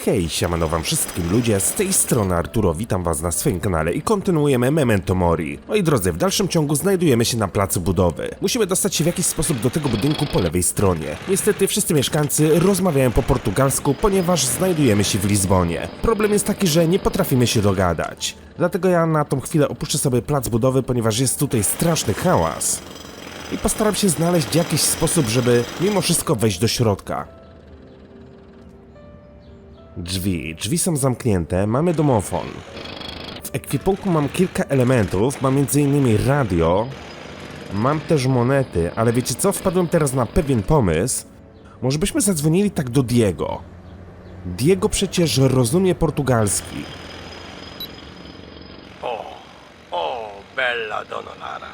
Hej, siemano wam wszystkim ludzie, z tej strony Arturo, witam was na swoim kanale i kontynuujemy Memento Mori. Moi drodzy, w dalszym ciągu znajdujemy się na placu budowy. Musimy dostać się w jakiś sposób do tego budynku po lewej stronie. Niestety wszyscy mieszkańcy rozmawiają po portugalsku, ponieważ znajdujemy się w Lizbonie. Problem jest taki, że nie potrafimy się dogadać. Dlatego ja na tą chwilę opuszczę sobie plac budowy, ponieważ jest tutaj straszny hałas. I postaram się znaleźć jakiś sposób, żeby mimo wszystko wejść do środka. Drzwi są zamknięte, mamy domofon. W ekwipunku mam kilka elementów, mam m.in. radio, mam też monety, ale wiecie co? Wpadłem teraz na pewien pomysł. Może byśmy zadzwonili tak do Diego. Diego przecież rozumie portugalski. Oh, bella donna Lara.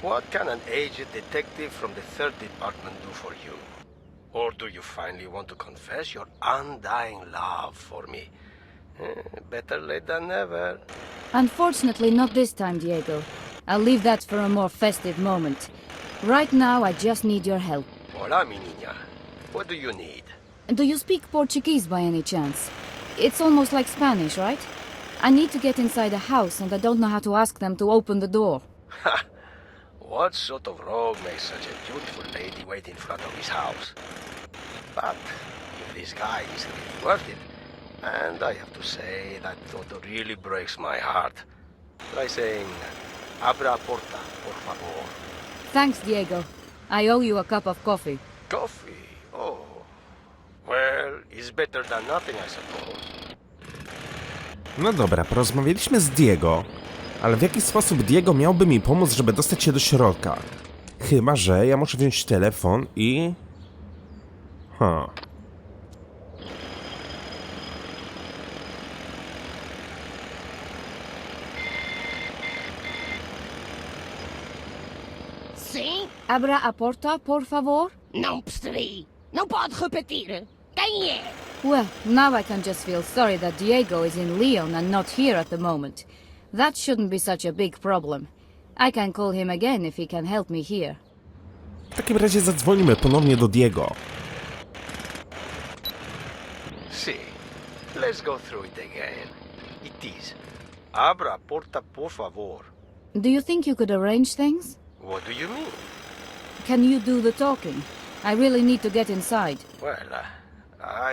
What can an aged detective from the third department do for you? Or do you finally want to confess your undying love for me? Better late than never. Unfortunately, not this time, Diego. I'll leave that for a more festive moment. Right now, I just need your help. Hola, mi niña. What do you need? Do you speak Portuguese by any chance? It's almost like Spanish, right? I need to get inside a house and I don't know how to ask them to open the door. Ha! What sort of rogue makes such a beautiful lady wait in front of his house? But if this guy is really worth it, and I have to say that thought really breaks my heart, try saying, abra porta, por favor. Thanks, Diego. I owe you a cup of coffee. Coffee? Oh. Well, it's better than nothing, I suppose. No dobra, porozmawialiśmy z Diego, ale w jaki sposób Diego miałby mi pomóc, żeby dostać się do środka? Chyba że ja muszę wziąć telefon i... Sim? Abra a porta, por favor? Não percebi. Não pode repetir. Quem é? Well, now I can just feel sorry that Diego is in Lyon and not here at the moment. That shouldn't be such a big problem. I can call him again if he can help me here. W takim razie zadzwonimy ponownie do Diego. See, let's go through it again. It is, abra porta, por favor. Do you think you could arrange things? What do you mean? Can you do the talking? I really need to get inside. Well,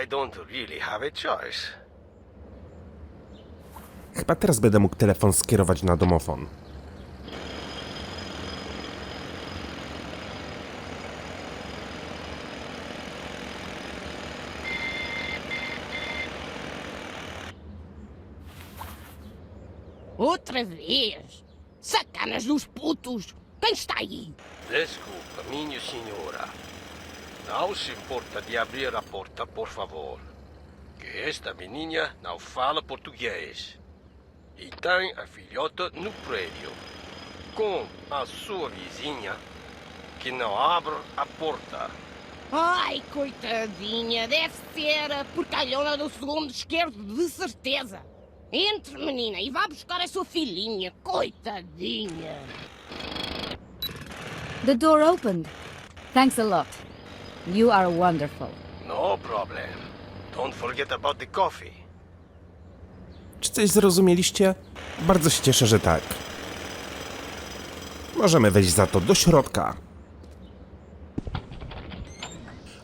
I don't really have a choice. Chyba teraz będę mógł telefon skierować na domofon. Outra vez. Sacanas dos putos. Quem está aí? Desculpa, minha senhora. Não se importa de abrir a porta, por favor. Que esta menina não fala português. E tem a filhota no prédio. Com a sua vizinha, que não abre a porta. Ai, coitadinha. Deve ser a porcalhona do segundo esquerdo, de certeza. Entre, menina, e vá buscar a sua filhinha. Coitadinha. The door opened. Thanks a lot. You are wonderful. No problem. Don't forget about the coffee. Czy coś zrozumieliście? Bardzo się cieszę, że tak. Możemy wejść za to do środka.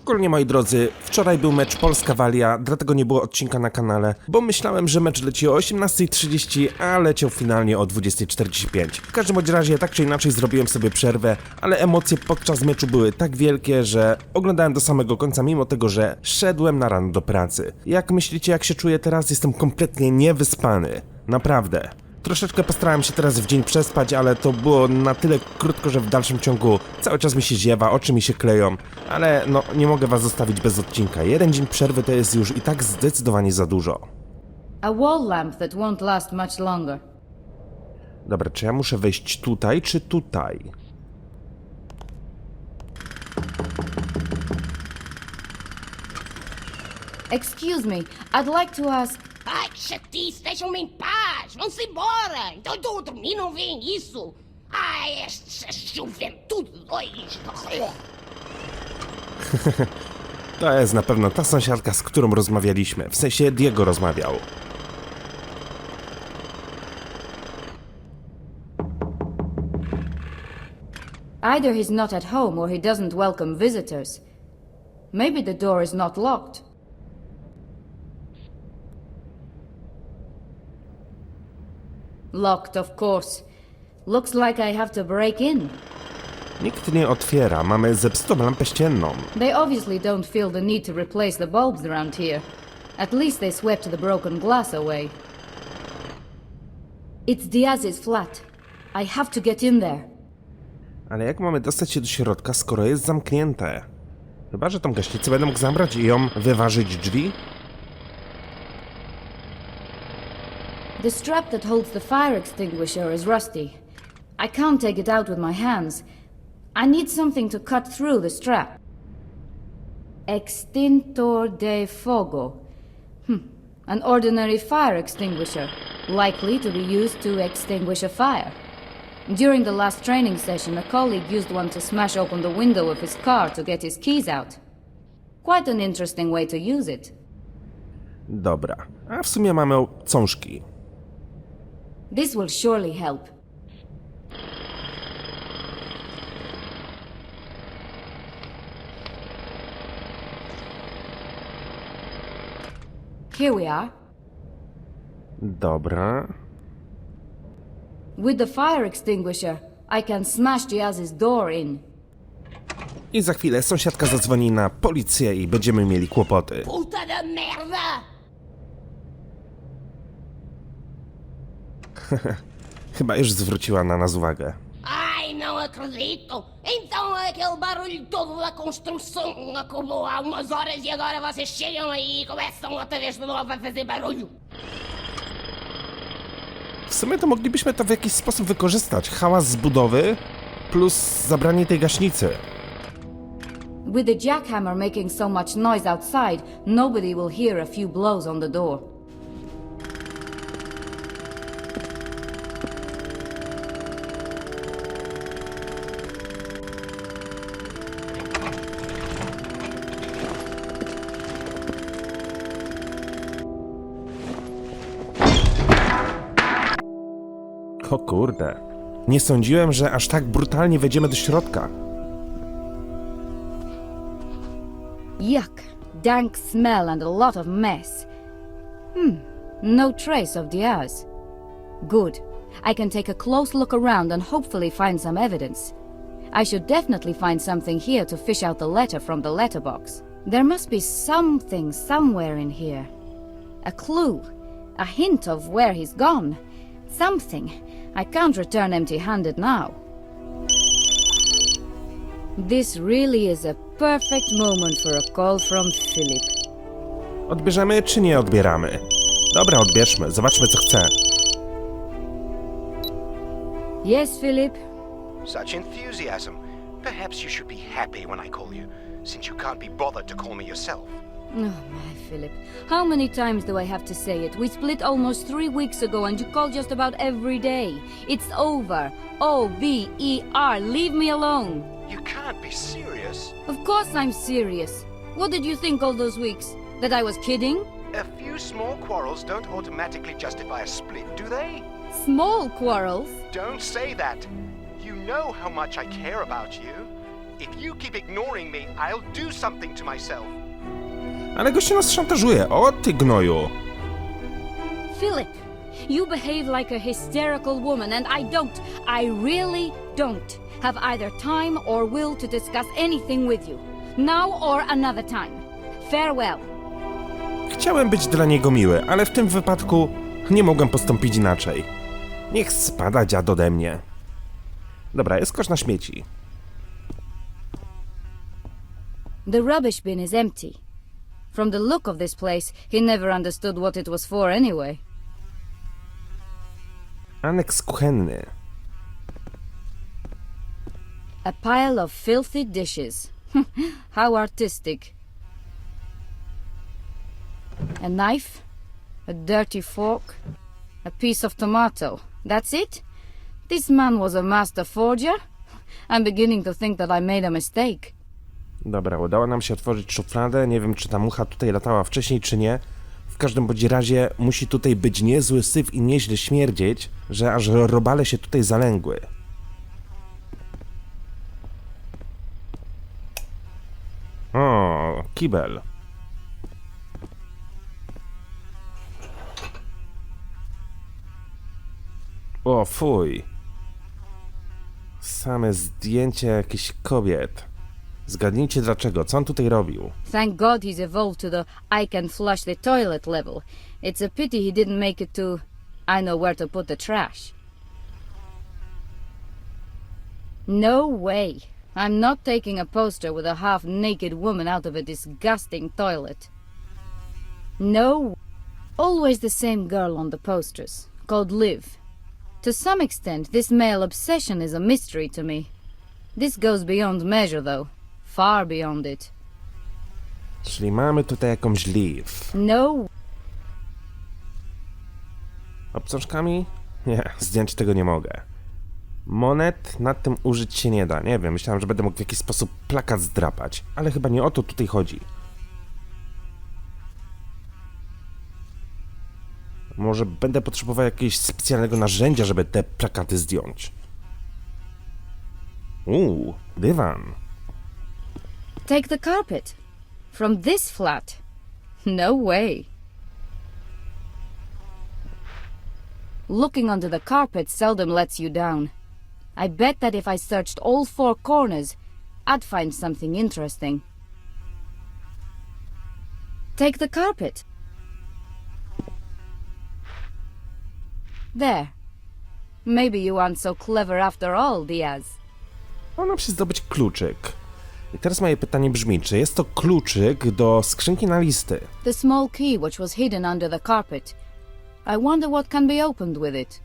Ogólnie, moi drodzy, wczoraj był mecz Polska-Walia, dlatego nie było odcinka na kanale, bo myślałem, że mecz leci o 18:30, a leciał finalnie o 20:45. W każdym bądź razie, tak czy inaczej, zrobiłem sobie przerwę, ale emocje podczas meczu były tak wielkie, że oglądałem do samego końca, mimo tego, że szedłem na rano do pracy. Jak myślicie, jak się czuję teraz? Jestem kompletnie niewyspany. Naprawdę. Troszeczkę postarałem się teraz w dzień przespać, ale to było na tyle krótko, że w dalszym ciągu cały czas mi się ziewa, oczy mi się kleją, ale no nie mogę was zostawić bez odcinka. Jeden dzień przerwy to jest już i tak zdecydowanie za dużo. A wall lamp that won't last much longer. Dobra, czy ja muszę wejść tutaj, czy tutaj? Excuse me, I'd like to ask... Ai, que chatice. Deixam-me em paz. Vão-se embora. Então estou a dormir, não veem isso? Ai, esta juventude dois. To jest na pewno ta sąsiadka, z którą rozmawialiśmy. W sensie Diego rozmawiał. Either he's not at home or he doesn't welcome visitors. Maybe the door is not locked. Locked, of course. Looks like I have to break in. Nikt nie otwiera, mamy zepsutą lampę ścienną. They obviously don't feel the need to replace the bulbs around here. At least they swept the broken glass away. It's Diaz's flat. I have to get in there. Ale jak mamy dostać się do środka, skoro jest zamknięte? Chyba że tą gaśnicę będę mógł zabrać i ją wyważyć drzwi? The strap that holds the fire extinguisher is rusty. I can't take it out with my hands. I need something to cut through the strap. Extintor de fogo. An ordinary fire extinguisher, likely to be used to extinguish a fire. During the last training session, a colleague used one to smash open the window of his car to get his keys out. Quite an interesting way to use it. Dobra, a w sumie mamy cążki. This will surely help. Here we are. Dobra. With the fire extinguisher, I can smash Diaz's door in. I za chwilę sąsiadka zadzwoni na policję i będziemy mieli kłopoty. Puta de merda! Chyba już zwróciła na nas uwagę. Ai, não acredito! Então aquele barulho todo da construção acabou há umas horas e agora vocês chegam aí e começam outra vez de novo a fazer barulho. W sumie to moglibyśmy to w jakiś sposób wykorzystać. Hałas z budowy plus zabranie tej gaśnicy. With the jackhammer making so much noise outside, nobody will hear a few blows on the door. O kurde. Nie sądziłem, że aż tak brutalnie wejdziemy do środka. Yuck, dank smell and a lot of mess. No trace of Diaz. Good. I can take a close look around and hopefully find some evidence. I should definitely find something here to fish out the letter from the letterbox. There must be something somewhere in here. A clue. A hint of where he's gone. Something. I can't return empty-handed now. This really is a perfect moment for a call from Philip. Odbierzemy czy nie odbieramy? Dobra, odbierzmy. Zobaczmy, co chce. Yes, Philip? Such enthusiasm. Perhaps you should be happy when I call you, since you can't be bothered to call me yourself. Oh, my Philip. How many times do I have to say it? We split almost 3 weeks ago and you call just about every day. It's over. O-V-E-R. Leave me alone. You can't be serious. Of course I'm serious. What did you think all those weeks? That I was kidding? A few small quarrels don't automatically justify a split, do they? Small quarrels? Don't say that. You know how much I care about you. If you keep ignoring me, I'll do something to myself. Ale gościu nas szantażuje. O, ty gnoju. Philip, you behave like a hysterical woman and I really don't have either time or will to discuss anything with you. Now or another time. Farewell. Chciałem być dla niego miły, ale w tym wypadku nie mogłem postąpić inaczej. Niech spada dziad ode mnie. Dobra, jest kosz na śmieci. The rubbish bin is empty. From the look of this place, he never understood what it was for anyway. Aneks kuchenny. A pile of filthy dishes. How artistic. A knife, a dirty fork, a piece of tomato. That's it? This man was a master forger? I'm beginning to think that I made a mistake. Dobra, udało nam się otworzyć szufladę. Nie wiem, czy ta mucha tutaj latała wcześniej, czy nie. W każdym bądź razie musi tutaj być niezły syf i nieźle śmierdzieć, że aż robale się tutaj zalęgły. O, kibel. O, fuj. Same zdjęcia jakichś kobiet. Zgadnijcie dlaczego, co on tutaj robił? Thank God he's evolved to the I can flush the toilet level. It's a pity he didn't make it to I know where to put the trash. No way. I'm not taking a poster with a half-naked woman out of a disgusting toilet. No. Always the same girl on the posters, called Liv. To some extent, this male obsession is a mystery to me. This goes beyond measure, though. Far beyond it. Czyli mamy tutaj jakąś Liv. No. Obcążkami? Nie, zdjąć tego nie mogę. Monet nad tym użyć się nie da. Nie wiem, myślałem, że będę mógł w jakiś sposób plakat zdrapać. Ale chyba nie o to tutaj chodzi. Może będę potrzebował jakiegoś specjalnego narzędzia, żeby te plakaty zdjąć. Dywan. Take the carpet. From this flat. No way. Looking under the carpet seldom lets you down. I bet that if I searched all four corners, I'd find something interesting. Take the carpet. There. Maybe you aren't so clever after all, Diaz. Mam nam się zdobyć kluczyk. I teraz moje pytanie brzmi, czy jest to kluczyk do skrzynki na listy? The small key which was hidden under the carpet. I wonder what can be opened with it.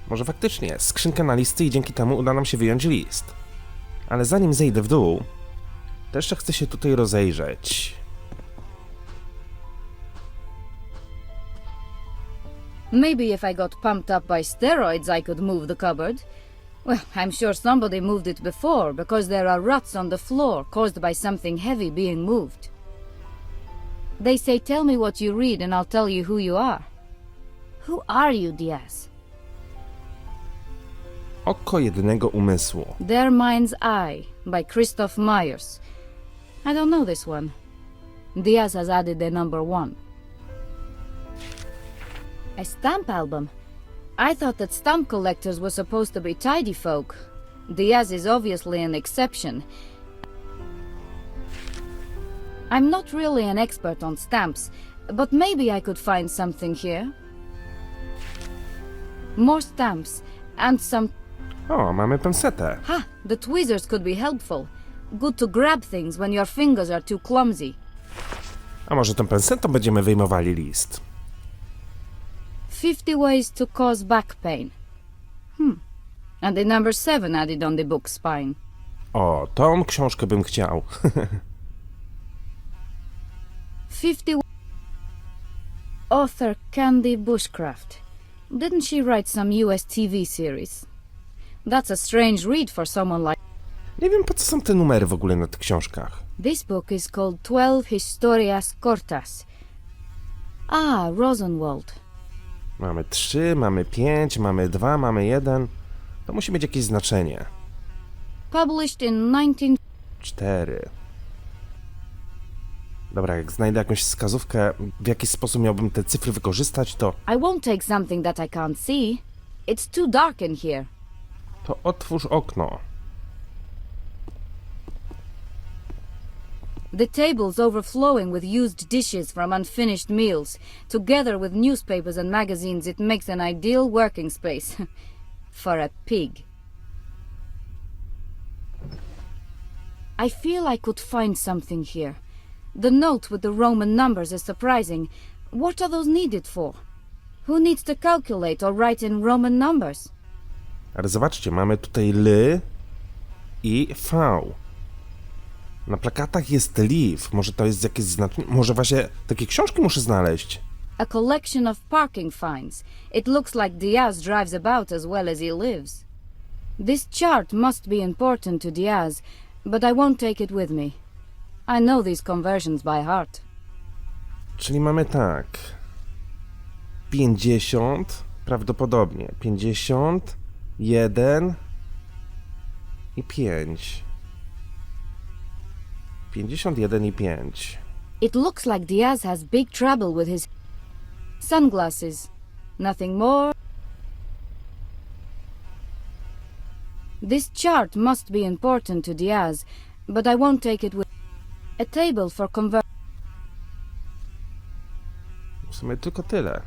Może faktycznie skrzynka na listy i dzięki temu uda nam się wyjąć list. Ale zanim zejdę w dół, to jeszcze chcę się tutaj rozejrzeć. Maybe if I got pumped up by steroids I could move the cupboard. Well, I'm sure somebody moved it before, because there are ruts on the floor caused by something heavy being moved. They say tell me what you read and I'll tell you who you are. Who are you, Diaz? Oko jedynego umysłu. Their Mind's Eye by Christoph Myers. I don't know this one. Diaz has added the number 1. A stamp album. I thought that stamp collectors were supposed to be tidy folk. Diaz is obviously an exception. I'm not really an expert on stamps, but maybe I could find something here. More stamps, and some... O, mamy pensetę. Ha! The tweezers could be helpful. Good to grab things when your fingers are too clumsy. A może tą pensetą będziemy wyjmowali list? 50 ways to cause back pain. And the number 7 added on the book spine. O, tą książkę bym chciał. 50 Author Candy Bushcraft. Didn't she write some US TV series? That's a strange read for someone like... Nie wiem, po co są te numery w ogóle na tych książkach. This book is called 12 Historias Cortas. Ah, Rosenwald. Mamy 3, mamy 5, mamy 2, mamy 1. To musi mieć jakieś znaczenie. Published in 19... 4. Dobra, jak znajdę jakąś wskazówkę, w jaki sposób miałbym te cyfry wykorzystać, to... I won't take something that I can't see. It's too dark in here. To otwórz okno. The table's overflowing with used dishes from unfinished meals. Together with newspapers and magazines, it makes an ideal working space. For a pig. I feel I could find something here. The note with the Roman numbers is surprising. What are those needed for? Who needs to calculate or write in Roman numbers? Ale zobaczcie, mamy tutaj L i V. Na plakatach jest Liv. Może to jest jakieś znaczenie? Może właśnie takie książki muszę znaleźć. A collection of parking fines. It looks like Diaz drives about as well as he lives. This chart must be important to Diaz. but I won't take it with me. I know these conversions by heart. Czyli mamy tak. 50, prawdopodobnie. 50, 1 i 5. 51 i 5. It looks like Diaz has big trouble with his sunglasses. Nothing more. This chart must be important to Diaz, but I won't take it with a table for W sumie tylko tyle.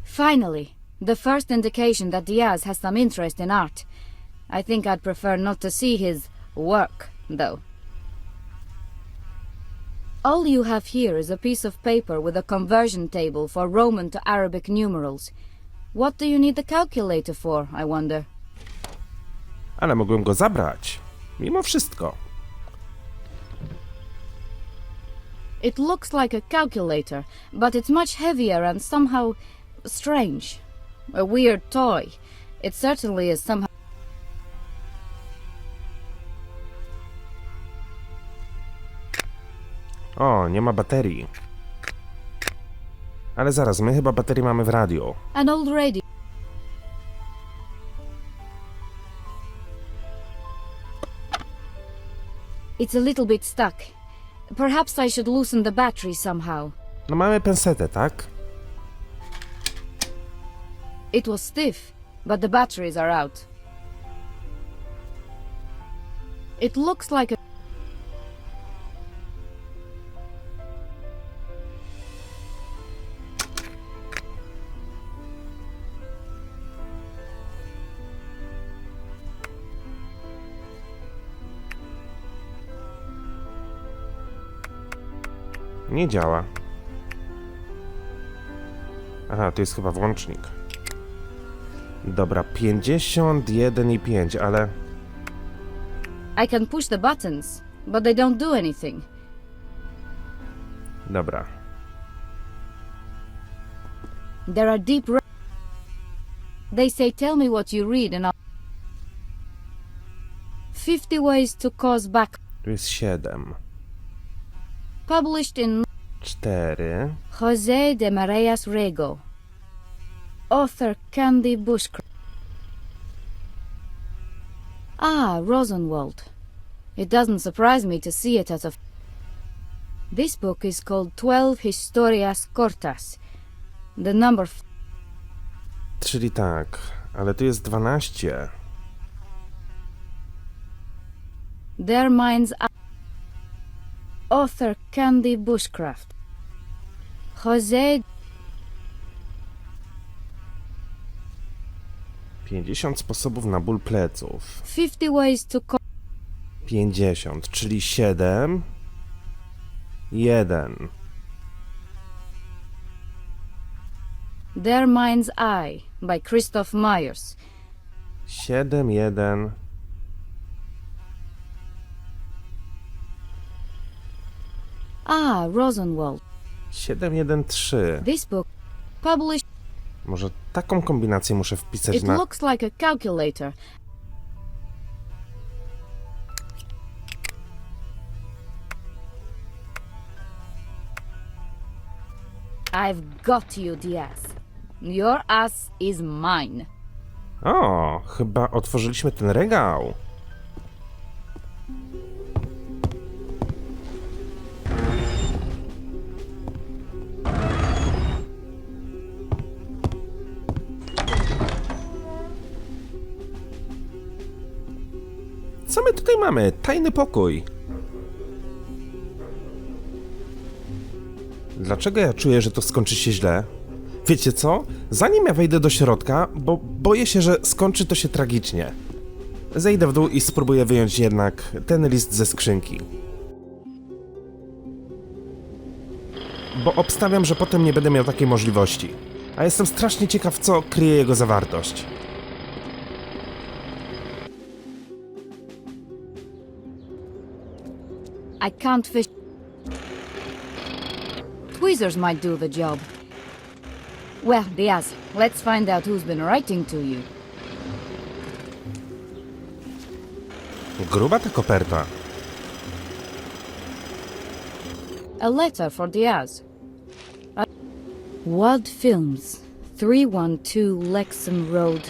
Finally, the first indication that Diaz has some interest in art. I think I'd prefer not to see his work, though. All you have here is a piece of paper with a conversion table for Roman to Arabic numerals. What do you need the calculator for, I wonder? Ale mogłem go zabrać. Mimo wszystko. It looks like a calculator, but it's much heavier and somehow strange. A weird toy. It certainly is somehow... O, nie ma baterii. Ale zaraz, my chyba baterię mamy w radiu. An old radio. It's a little bit stuck. Perhaps I should loosen the battery somehow. No mamy pensetę, tak? It was stiff, but the batteries are out. It looks like a... Nie działa. Aha, to jest chyba włącznik. Dobra, 51 i 5, ale... I can push the buttons, but they don't do anything. Dobra. There are deep... They say tell me what you read and I'll... 50 ways to cause back... Tu jest 7. Published in 4. José de Mareas Rego. Author Candy Bushcraft. Ah, Rosenwald. It doesn't surprise me to see it as a... This book is called 12 Historias Cortas. The number... Czyli tak, ale tu jest 12. Their minds are... Author Candy Bushcraft. José... 50 sposobów na ból pleców. 50 ways to... 50, czyli 7. 1. Their Mind's Eye by Christoph Myers. 7, 1. Ah, Rosenwald. 7, 1, 3. This book, published... Może taką kombinację muszę wpisać It na... looks like a calculator. I've got you, Diaz. Your ass is mine. O, chyba otworzyliśmy ten regał. Co my tutaj mamy? Tajny pokój. Dlaczego ja czuję, że to skończy się źle? Wiecie co? Zanim ja wejdę do środka, bo boję się, że skończy to się tragicznie. Zejdę w dół i spróbuję wyjąć jednak ten list ze skrzynki. Bo obstawiam, że potem nie będę miał takiej możliwości. A jestem strasznie ciekaw, co kryje jego zawartość. I can't fish... Tweezers might do the job. Well, Diaz, let's find out who's been writing to you. Gruba ta koperta. A letter for Diaz. Wad Films, 312 Lexham Road.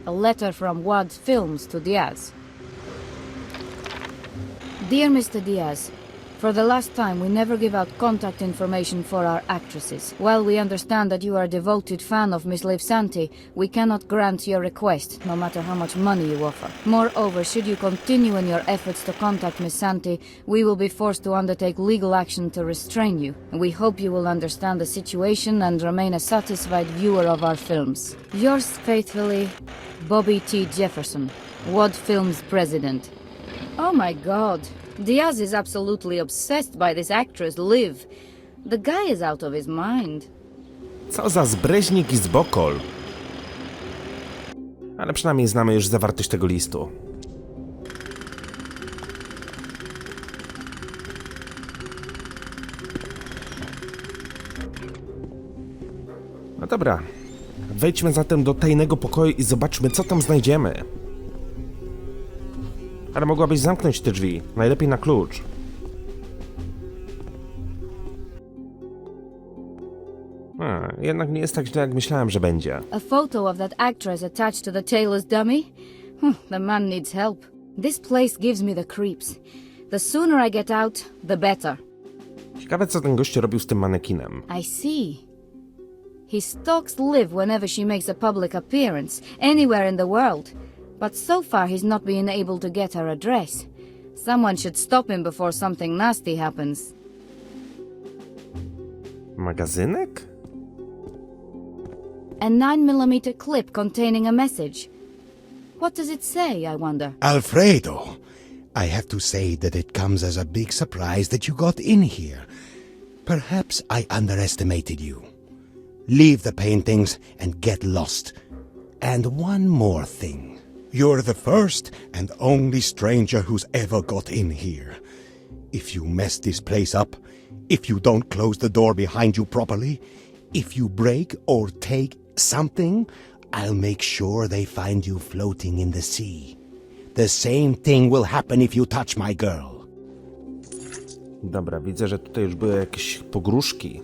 A letter from Wad Films to Diaz. Dear Mr. Diaz, for the last time we never give out contact information for our actresses. While we understand that you are a devoted fan of Miss Santi, we cannot grant your request, no matter how much money you offer. Moreover, should you continue in your efforts to contact Miss Santi, we will be forced to undertake legal action to restrain you. We hope you will understand the situation and remain a satisfied viewer of our films. Yours faithfully, Bobby T. Jefferson, Wad Films President. Oh my god. Diaz is absolutely obsessed by this actress, Liv. The guy is out of his mind. Co za zbreźnik i zbokol. Ale przynajmniej znamy już zawartość tego listu. No dobra. Wejdźmy zatem do tajnego pokoju i zobaczmy, co tam znajdziemy. Ale mogłabyś zamknąć te drzwi. Najlepiej na klucz. Jednak nie jest tak źle, jak myślałem, że będzie. A photo of that actress attached to the tailor's dummy? The man needs help. This place gives me the creeps. The sooner I get out, the better. Ciekawe, co ten gość robił z tym manekinem. I see. He stalks Liv whenever she makes a public appearance, anywhere in the world. But so far he's not been able to get her address. Someone should stop him before something nasty happens. Magazynek? A 9mm clip containing a message. What does it say, I wonder? Alfredo, I have to say that it comes as a big surprise that you got in here. Perhaps I underestimated you. Leave the paintings and get lost. And one more thing. You're the first and only stranger who's ever got in here. If you mess this place up, if you don't close the door behind you properly, if you break or take something, I'll make sure they find you floating in the sea. The same thing will happen if you touch my girl. Dobra, widzę, że tutaj już były jakieś pogróżki.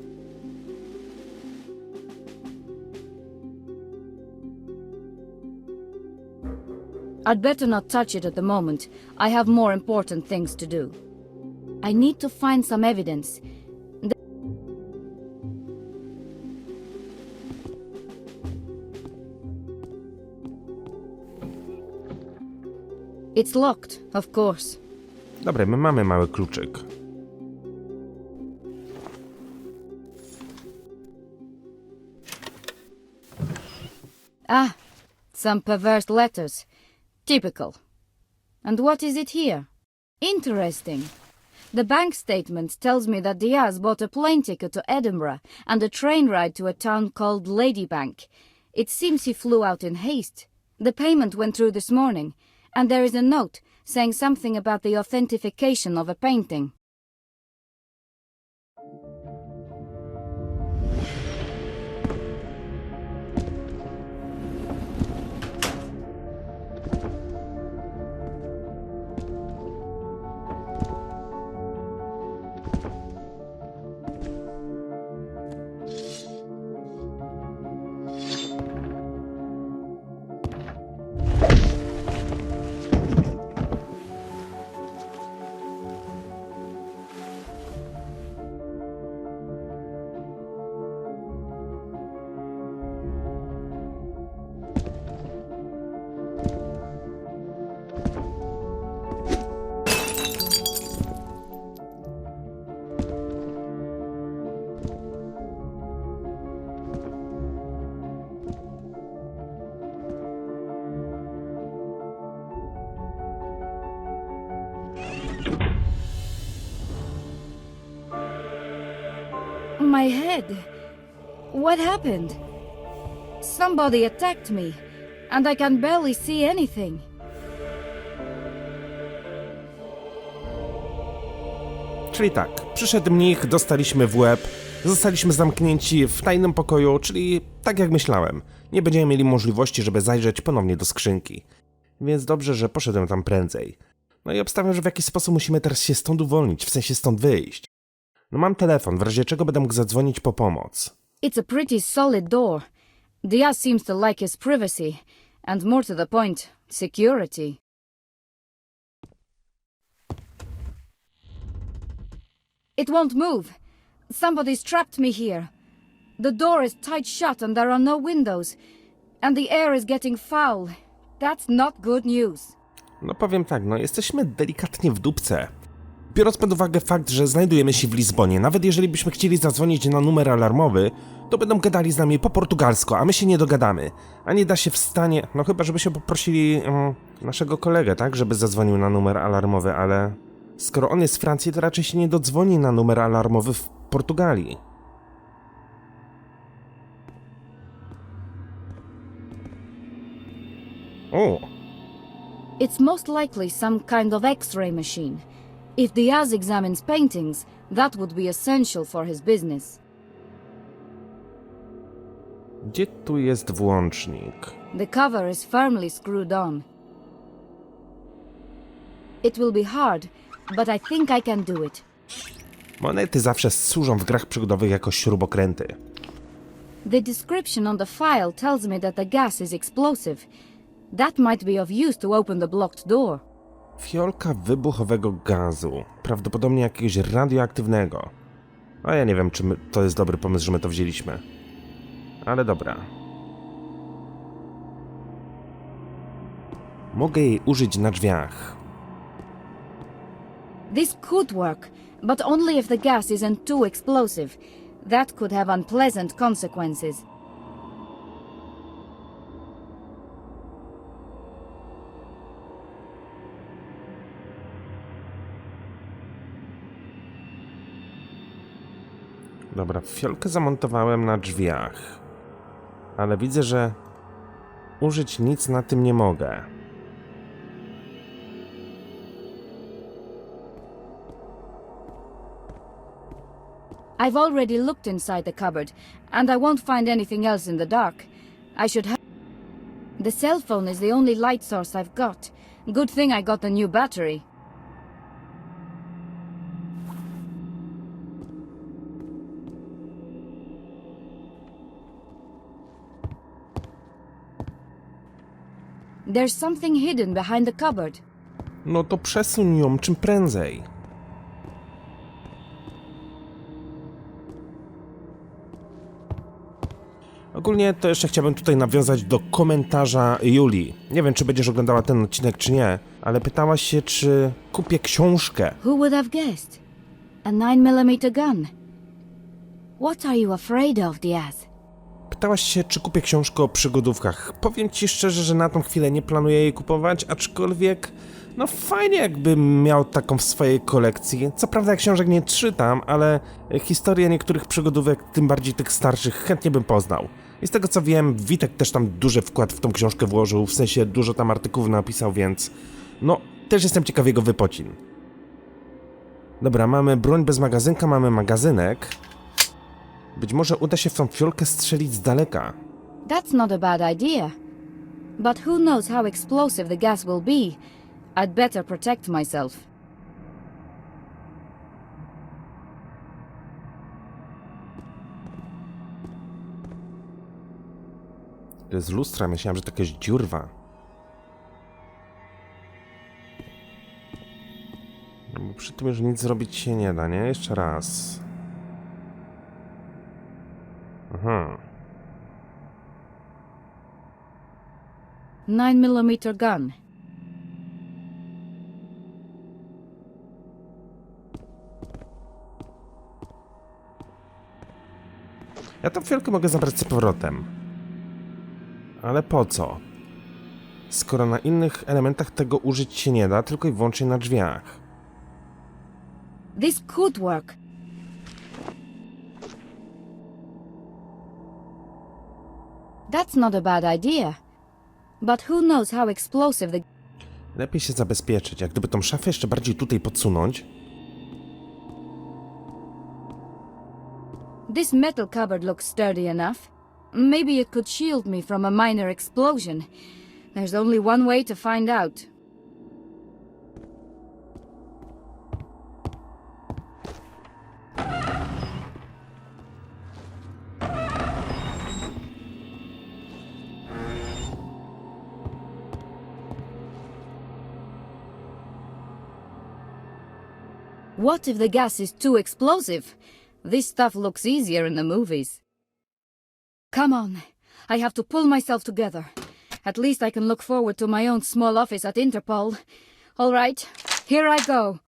I'd better not touch it at the moment. I have more important things to do. I need to find some evidence. It's locked, of course. Dobra, my mamy mały kluczyk. Ah, some perverse letters. Typical. And what is it here? Interesting. The bank statement tells me that Diaz bought a plane ticket to Edinburgh and a train ride to a town called Ladybank. It seems he flew out in haste. The payment went through this morning, and there is a note saying something about the authentication of a painting. My head. What happened? Somebody attacked me, and I can barely see anything. Czyli tak, Przyszedł mnich, dostaliśmy w łeb, zostaliśmy zamknięci w tajnym pokoju, czyli tak jak myślałem. Nie będziemy mieli możliwości, żeby zajrzeć ponownie do skrzynki. Więc dobrze, że poszedłem tam prędzej. No i obstawiam, że w jakiś sposób musimy teraz się stąd uwolnić, w sensie stąd wyjść. No mam telefon, w razie czego będę mógł zadzwonić po pomoc. It's a pretty solid door. Diaz seems to like his privacy, and more to the point, security. It won't move. Somebody's trapped me here. The door is tight shut and there are no windows. And the air is getting foul. That's not good news. No powiem tak, no jesteśmy delikatnie w dupce. Biorąc pod uwagę fakt, że znajdujemy się w Lizbonie, nawet jeżeli byśmy chcieli zadzwonić na numer alarmowy, to będą gadali z nami po portugalsku, a my się nie dogadamy. A nie da się w stanie, no chyba żebyśmy poprosili naszego kolegę, tak, żeby zadzwonił na numer alarmowy, ale skoro on jest z Francji, to raczej się nie dodzwoni na numer alarmowy w Portugalii. O! It's most likely some kind of X-ray machine. If Diaz examines paintings, that would be essential for his business. Gdzie tu jest włącznik? The cover is firmly screwed on. It will be hard, but I think I can do it. Monety zawsze służą w grach przygodowych jako śrubokręty. The description on the file tells me that the gas is explosive. That might be of use to open the blocked door. Fiolka wybuchowego gazu. Prawdopodobnie jakiegoś radioaktywnego. A ja nie wiem, czy to jest dobry pomysł, że my to wzięliśmy. Ale dobra. Mogę jej użyć na drzwiach. This could work, but only if the gas isn't too explosive. That could have unpleasant consequences. Dobra, fiolkę zamontowałem na drzwiach. Ale widzę, że użyć nic na tym nie mogę. I've already looked inside the cupboard, and I won't find anything else in the dark. I should have... The cell phone is the only light source I've got. Good thing I got a new battery. There's something hidden behind the cupboard. No to przesuń ją czym prędzej. Ogólnie to jeszcze chciałbym tutaj nawiązać do komentarza Julii. Nie wiem, czy będziesz oglądała ten odcinek, czy nie, ale pytałaś się, czy kupię książkę. Who would have guessed? A 9mm gun. What are you afraid of, Diaz? Pytałaś się, czy kupię książkę o przygodówkach. Powiem ci szczerze, że na tą chwilę nie planuję jej kupować, aczkolwiek no fajnie jakbym miał taką w swojej kolekcji. Co prawda książek nie czytam, ale historię niektórych przygodówek, tym bardziej tych starszych, chętnie bym poznał. I z tego co wiem, Witek też tam duży wkład w tą książkę włożył, w sensie dużo tam artykułów napisał, więc no też jestem ciekaw jego wypocin. Dobra, mamy broń bez magazynka, mamy magazynek. Być może uda się w tą fiolkę strzelić z daleka. That's not a bad idea. But who knows how explosive the gas will be? I'd better protect myself. To jest lustra, myślałem, że to jakaś dziurwa. No bo przy tym już nic zrobić się nie da, nie? Jeszcze raz. Aha. 9mm gun. Ja tą fiolkę mogę zabrać z powrotem. Ale po co? Skoro na innych elementach tego użyć się nie da, tylko i wyłącznie na drzwiach. This could work. That's not a bad idea. But who knows how explosive the... Lepiej się zabezpieczyć, jak gdyby tą szafę jeszcze bardziej tutaj podsunąć. This metal cupboard looks sturdy enough. Maybe it could shield me from a minor explosion. There's only one way to find out. What if the gas is too explosive? This stuff looks easier in the movies. Come on, I have to pull myself together. At least I can look forward to my own small office at Interpol. All right, here I go.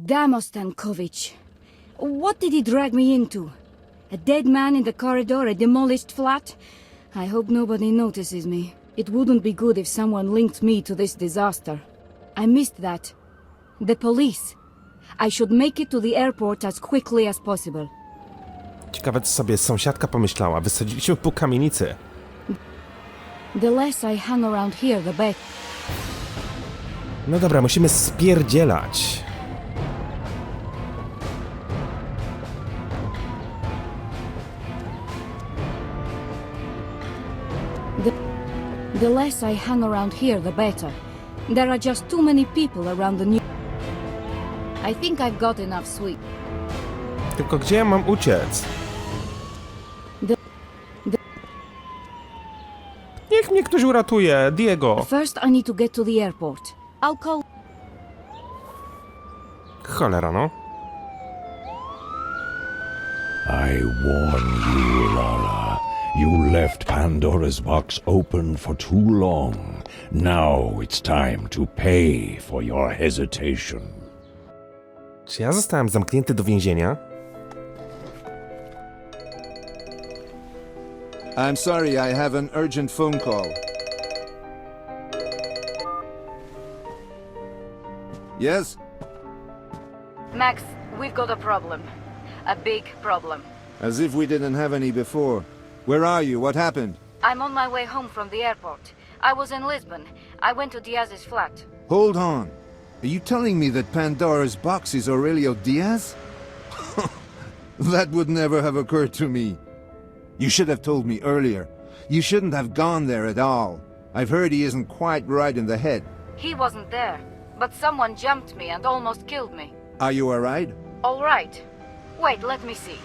Damn Ostankovich. What did he drag me into? A dead man in the corridor, a demolished flat? I hope nobody notices me. It wouldn't be good if someone linked me to this disaster. I missed that. The police. I should make it to the airport as quickly as possible. Ciekawe, co sobie sąsiadka pomyślała. Wysadziliśmy pół kamienicy. The less I hang around here, the better. No dobra, musimy spierdzielać. The less I hang around here, the better. There are just too many people around the new... I think I've got enough sweet. Tylko gdzie ja mam uciec? Niech mnie ktoś uratuje, Diego. First I need to get to the airport. I'll call... Cholera, no. I warn you, Lara. You left Pandora's box open for too long. Now it's time to pay for your hesitation. Czy ja zostałem zamknięty do więzienia? I'm sorry, I have an urgent phone call. Yes? Max, we've got a problem. A big problem. As if we didn't have any before. Where are you? What happened? I'm on my way home from the airport. I was in Lisbon. I went to Diaz's flat. Hold on. Are you telling me that Pandora's box is Aurelio Diaz? That would never have occurred to me. You should have told me earlier. You shouldn't have gone there at all. I've heard he isn't quite right in the head. He wasn't there, but someone jumped me and almost killed me. Are you alright? All right. Wait, let me see.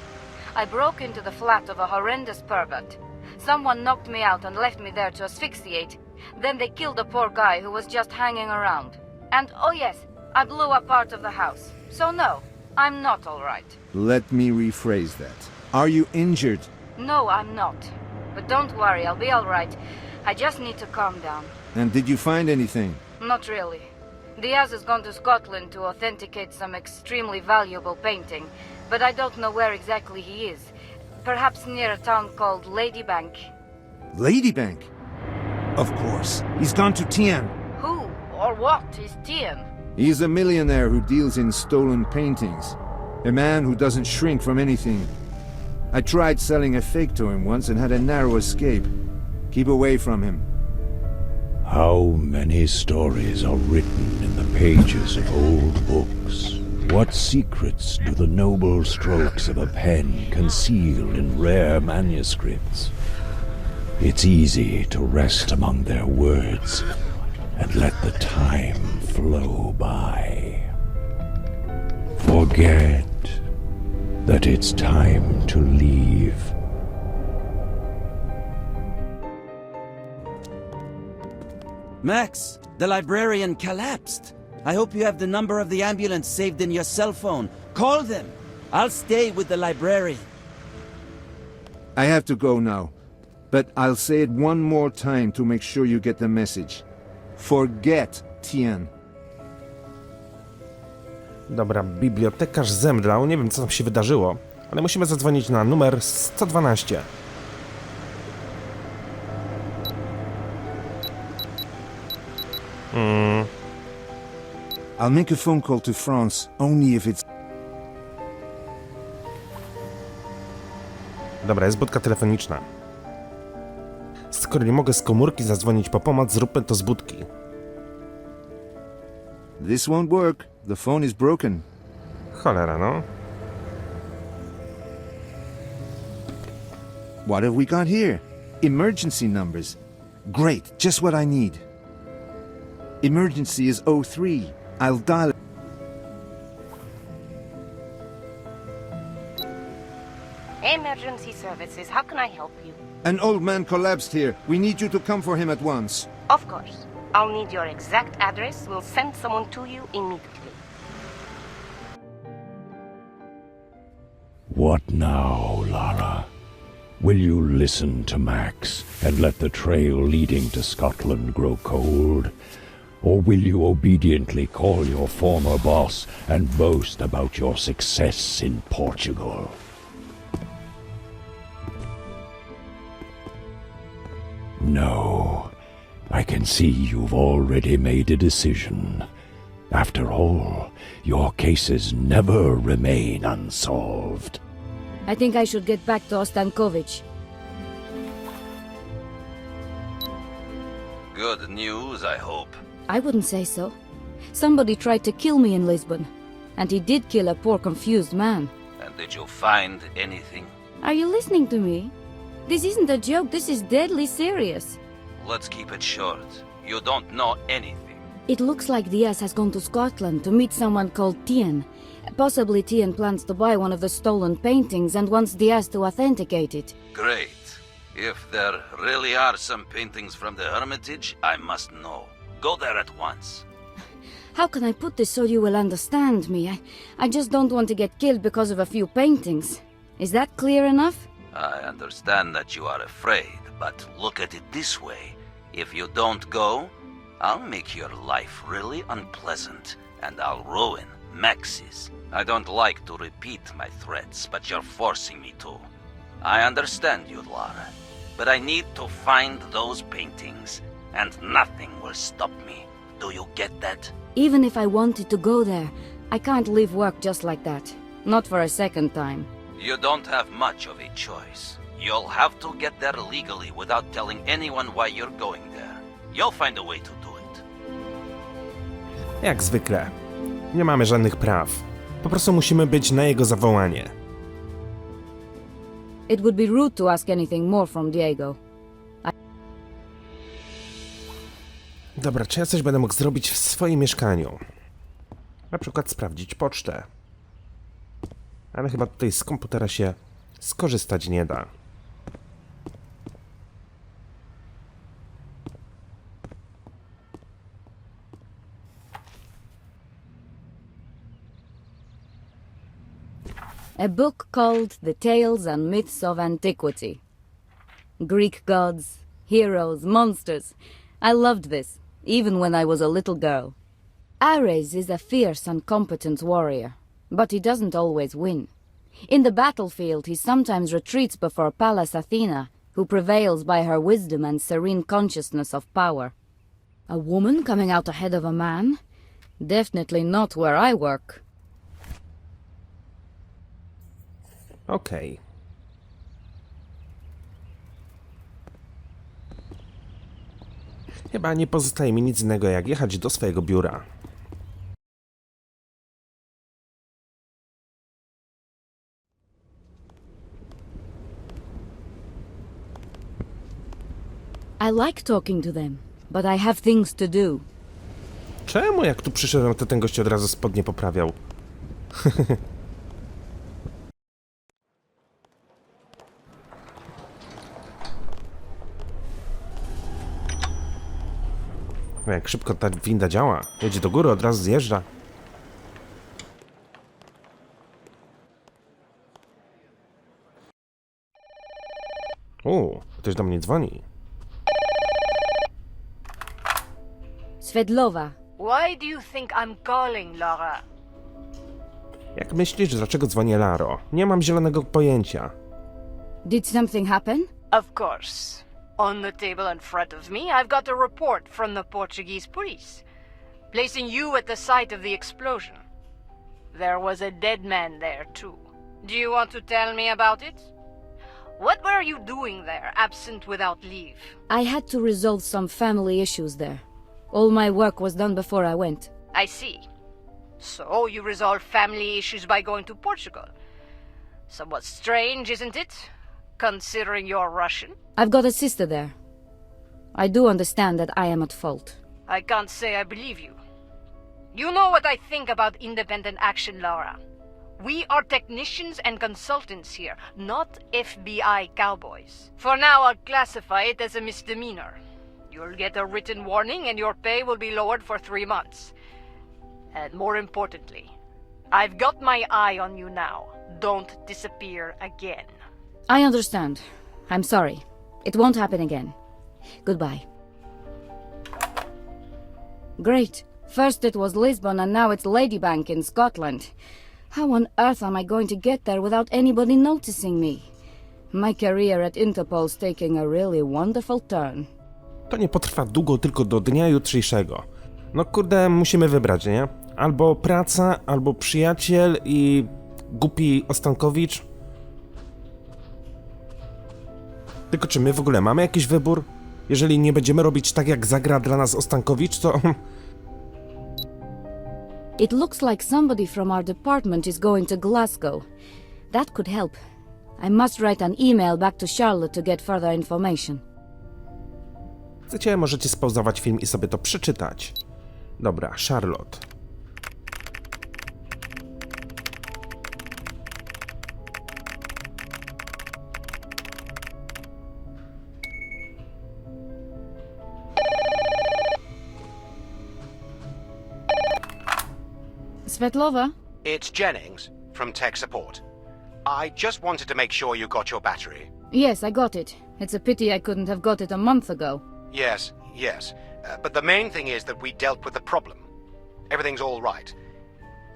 I broke into the flat of a horrendous pervert. Someone knocked me out and left me there to asphyxiate. Then they killed a poor guy who was just hanging around. And, oh yes, I blew up part of the house. So no, I'm not all right. Let me rephrase that. Are you injured? No, I'm not. But don't worry, I'll be all right. I just need to calm down. And did you find anything? Not really. Diaz has gone to Scotland to authenticate some extremely valuable painting, but I don't know where exactly he is. Perhaps near a town called Ladybank. Ladybank? Of course. He's gone to Tien. Who or what is Tien? He's a millionaire who deals in stolen paintings. A man who doesn't shrink from anything. I tried selling a fake to him once and had a narrow escape. Keep away from him. How many stories are written in the pages of old books? What secrets do the noble strokes of a pen conceal in rare manuscripts? It's easy to rest among their words and let the time flow by. Forget that it's time to leave. Max, the librarian collapsed. I hope you have the number of the ambulance saved in your cell phone. Call them. I'll stay with the librarian. I have to go now. but I'll say it one more time to make sure you get the message. Forget Tien. Dobra, bibliotekarz zemdlał, nie wiem co tam się wydarzyło, ale musimy zadzwonić na numer 112. I'll make a phone call to France, only if it's... Dobra, jest budka telefoniczna. Skoro nie mogę z komórki zadzwonić po pomoc, zróbmy to z budki. This won't work. The phone is broken. Cholera, no. What have we got here? Emergency numbers. Great, just what I need. Emergency is 03. I'll dial it. Emergency services, how can I help you? An old man collapsed here. We need you to come for him at once. Of course. I'll need your exact address. We'll send someone to you immediately. What now, Lara? Will you listen to Max and let the trail leading to Scotland grow cold? Or will you obediently call your former boss and boast about your success in Portugal? No, I can see you've already made a decision. After all, your cases never remain unsolved. I think I should get back to Ostankovich. Good news, I hope. I wouldn't say so. Somebody tried to kill me in Lisbon. And he did kill a poor confused man. And did you find anything? Are you listening to me? This isn't a joke, this is deadly serious. Let's keep it short. You don't know anything. It looks like Diaz has gone to Scotland to meet someone called Tien. Possibly Tien plans to buy one of the stolen paintings and wants Diaz to authenticate it. Great. If there really are some paintings from the Hermitage, I must know. Go there at once. How can I put this so you will understand me? I just don't want to get killed because of a few paintings. Is that clear enough? I understand that you are afraid, but look at it this way. If you don't go, I'll make your life really unpleasant, and I'll ruin Max's. I don't like to repeat my threats, but you're forcing me to. I understand you, Lara, but I need to find those paintings, and nothing will stop me. Do you get that? Even if I wanted to go there, I can't leave work just like that. Not for a second time. You don't have much of a choice. You'll have to get there legally without telling anyone why you're going there. You'll find a way to do it. Jak zwykle. Nie mamy żadnych praw. Po prostu musimy być na jego zawołanie. It would be rude to ask anything more from Diego. Dobra, czy ja coś będę mógł zrobić w swoim mieszkaniu? Na przykład sprawdzić pocztę. Ale chyba tutaj z komputera się skorzystać nie da. A book called The Tales and Myths of Antiquity. Greek gods, heroes, monsters. I loved this, even when I was a little girl. Ares is a fierce and competent warrior, but he doesn't always win. In the battlefield, he sometimes retreats before Pallas Athena, who prevails by her wisdom and serene consciousness of power. A woman coming out ahead of a man? Definitely not where I work. Okej. Chyba nie pozostaje mi nic innego jak jechać do swojego biura. I like talking to them, but I have things to do. Czemu jak tu przyszedłem, to ten gość od razu spodnie poprawiał? Jak szybko ta winda działa. Jedzie do góry, od razu zjeżdża. Ktoś do mnie dzwoni. Svetlova. Why do you think I'm calling, Lara? Jak myślisz, dlaczego dzwonię Laro? Nie mam zielonego pojęcia. Did something happen? Of course. On the table in front of me, I've got a report from the Portuguese police, placing you at the site of the explosion. There was a dead man there, too. Do you want to tell me about it? What were you doing there, absent without leave? I had to resolve some family issues there. All my work was done before I went. I see. So you resolve family issues by going to Portugal. Somewhat strange, isn't it? Considering you're Russian. I've got a sister there. I do understand that I am at fault. I can't say I believe you. You know what I think about independent action, Lara. We are technicians and consultants here, not FBI cowboys. For now, I'll classify it as a misdemeanor. You'll get a written warning and your pay will be lowered for 3 months. And more importantly, I've got my eye on you now. Don't disappear again. I understand. I'm sorry. It won't happen again. Goodbye. Great. First it was Lisbon and now it's Ladybank in Scotland. How on earth am I going to get there without anybody noticing me? My career at Interpol's taking a really wonderful turn. To nie potrwa długo, tylko do dnia jutrzejszego. No kurde, musimy wybrać, nie? Albo praca, albo przyjaciel i głupi Ostankowicz. Tylko czy my w ogóle mamy jakiś wybór? Jeżeli nie będziemy robić tak, jak zagra dla nas Ostankowicz, to... It looks like somebody from our department is going to Glasgow. That could help. I must write an email back to Charlotte to get further information. Chcecie, możecie spauzować film i sobie to przeczytać. Dobra, Charlotte. Svetlova? It's Jennings from tech support. I just wanted to make sure you got your battery. Yes, I got it. It's a pity I couldn't have got it a month ago. Yes. But the main thing is that we dealt with the problem. Everything's all right.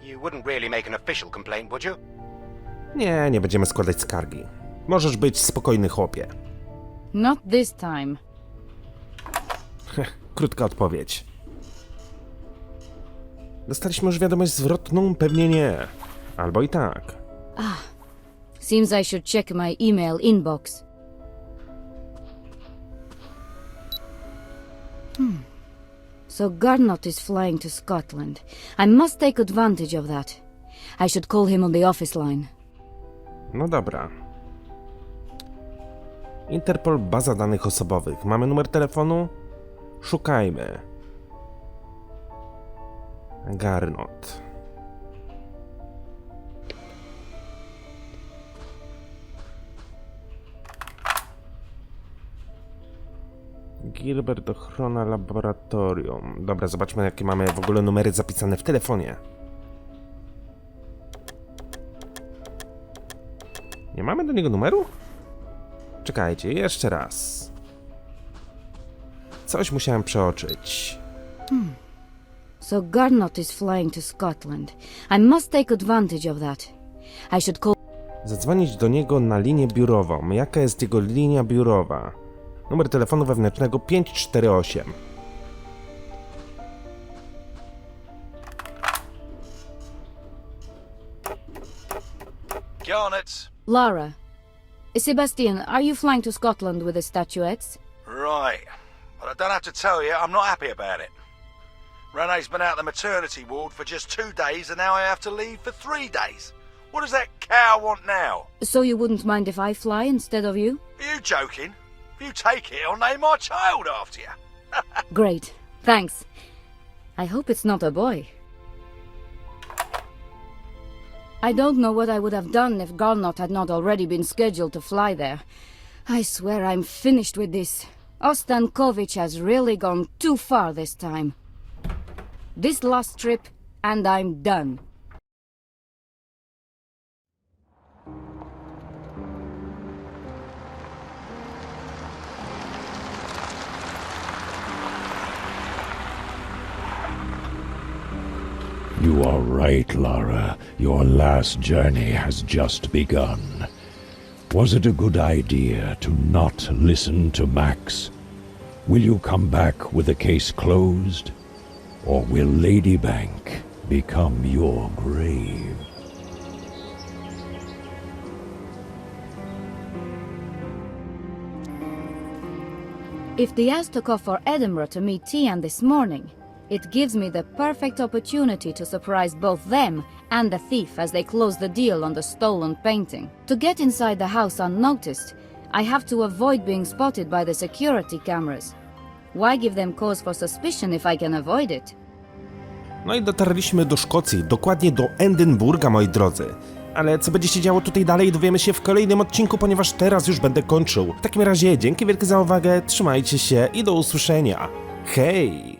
You wouldn't really make an official complaint, would you? Nie będziemy składać skargi. Możesz być spokojny, chłopie. Not this time. Krótka odpowiedź. Dostaliśmy już wiadomość zwrotną? Pewnie nie. Albo i tak. Seems I should check my email inbox. So Garnot is flying to Scotland. I must take advantage of that. I should call him on the office line. No dobra. Interpol, baza danych osobowych. Mamy numer telefonu? Szukajmy. Garnot. Gilbert, ochrona laboratorium. Dobra, zobaczmy, jakie mamy w ogóle numery zapisane w telefonie. Nie mamy do niego numeru? Czekajcie, jeszcze raz. Coś musiałem przeoczyć. So Garnot is flying to Scotland. I must take advantage of that. I should call... Zadzwonić do niego na linię biurową. Jaka jest jego linia biurowa? Numer telefonu wewnętrznego 548. Garnet. Lara. Sebastian, are you flying to Scotland with the statuettes? Right. Well, I don't have to tell you, I'm not happy about it. Renee's been out the maternity ward for just 2 days and now I have to leave for 3 days. What does that cow want now? So you wouldn't mind if I fly instead of you? Are you joking? If you take it, I'll name my child after you. Great. Thanks. I hope it's not a boy. I don't know what I would have done if Garnot had not already been scheduled to fly there. I swear I'm finished with this. Ostankowicz has really gone too far this time. This last trip, and I'm done. You are right, Lara. Your last journey has just begun. Was it a good idea to not listen to Max? Will you come back with the case closed? Or will Ladybank become your grave? If Diaz took off for Edinburgh to meet Tian this morning, it gives me the perfect opportunity to surprise both them and the thief as they close the deal on the stolen painting. To get inside the house unnoticed, I have to avoid being spotted by the security cameras. Why give them cause for suspicion if I can avoid it? No i dotarliśmy do Szkocji, dokładnie do Edynburga, moi drodzy. Ale co będzie się działo tutaj dalej, dowiemy się w kolejnym odcinku, ponieważ teraz już będę kończył. W takim razie dzięki wielkie za uwagę, trzymajcie się i do usłyszenia. Hej!